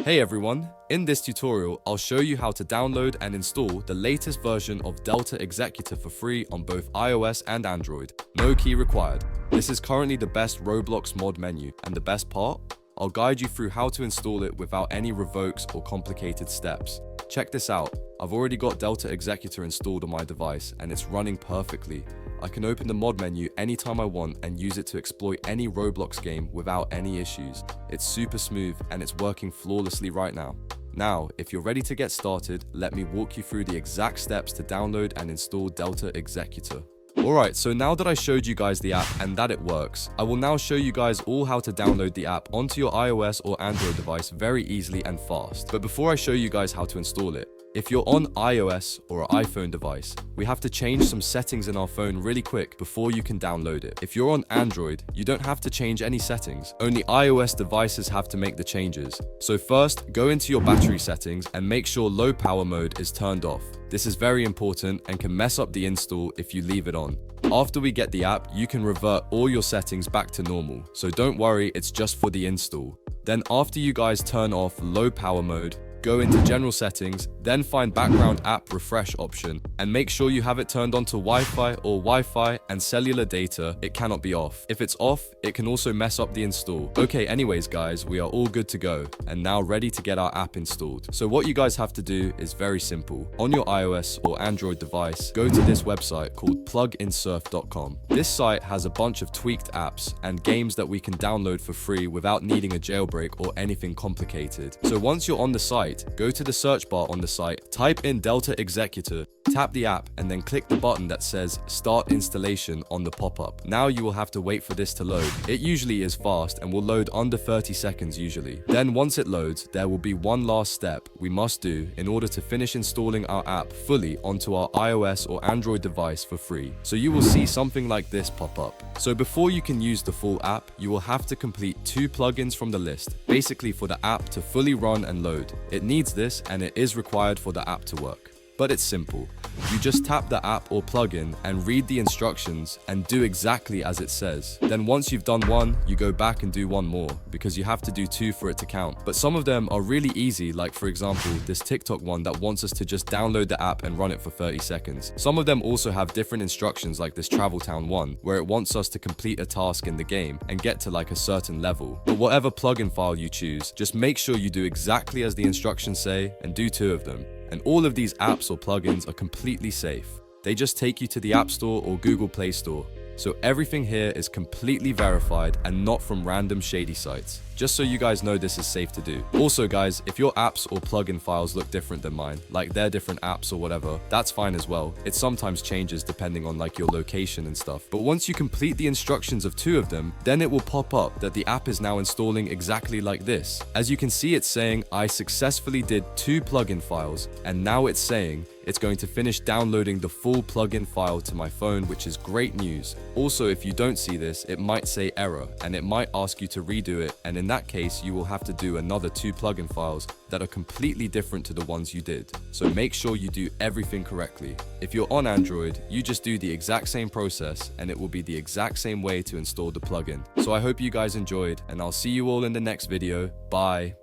Hey everyone, in this tutorial, I'll show you how to download and install the latest version of Delta Executor for free on both iOS and Android. No key required. This is currently the best Roblox mod menu, and the best part? I'll guide you through how to install it without any revokes or complicated steps. Check this out. I've already got Delta Executor installed on my device and it's running perfectly. I can open the mod menu anytime I want and use it to exploit any Roblox game without any issues. It's super smooth and it's working flawlessly right now. Now, if you're ready to get started, let me walk you through the exact steps to download and install Delta Executor. Alright, so now that I showed you guys the app and that it works, I will now show you guys all how to download the app onto your iOS or Android device very easily and fast. But before I show you guys how to install it, if you're on iOS or an iPhone device, we have to change some settings in our phone really quick before you can download it. If you're on Android, you don't have to change any settings. Only iOS devices have to make the changes. So first, go into your battery settings and make sure low power mode is turned off. This is very important and can mess up the install if you leave it on. After we get the app, you can revert all your settings back to normal. So don't worry, it's just for the install. Then after you guys turn off low power mode, go into general settings, then find background app refresh option and make sure you have it turned on to Wi-Fi or Wi-Fi and cellular data. It cannot be off. If it's off, it can also mess up the install. Okay, anyways guys, we are all good to go and now ready to get our app installed. So what you guys have to do is very simple. On your iOS or Android device, go to this website called pluginsurf.com. This site has a bunch of tweaked apps and games that we can download for free without needing a jailbreak or anything complicated. So once you're on the site, go to the search bar on the site, type in Delta Executor, tap the app, and then click the button that says Start Installation on the pop-up. Now you will have to wait for this to load. It usually is fast and will load under 30 seconds usually. Then once it loads, there will be one last step we must do in order to finish installing our app fully onto our iOS or Android device for free. So you will see something like this pop up. So before you can use the full app, you will have to complete 2 plugins from the list, basically for the app to fully run and load. It needs this and it is required for the app to work. But it's simple. You just tap the app or plugin and read the instructions and do exactly as it says. Then once you've done one, you go back and do one more because you have to do 2 for it to count. But some of them are really easy, like for example, this TikTok one that wants us to just download the app and run it for 30 seconds. Some of them also have different instructions like this Travel Town one, where it wants us to complete a task in the game and get to like a certain level. But whatever plugin file you choose, just make sure you do exactly as the instructions say and do 2 of them. And all of these apps or plugins are completely safe. They just take you to the App Store or Google Play Store. So everything here is completely verified and not from random shady sites. Just so you guys know this is safe to do. Also guys, if your apps or plugin files look different than mine, like they're different apps or whatever, that's fine as well. It sometimes changes depending on like your location and stuff. But once you complete the instructions of 2 of them, then it will pop up that the app is now installing exactly like this. As you can see, it's saying I successfully did 2 plugin files, and now it's saying it's going to finish downloading the full plugin file to my phone, which is great news. Also, if you don't see this, it might say error and it might ask you to redo it, and in that case, you will have to do another 2 plugin files that are completely different to the ones you did. So make sure you do everything correctly. If you're on Android, you just do the exact same process and it will be the exact same way to install the plugin. So I hope you guys enjoyed and I'll see you all in the next video. Bye.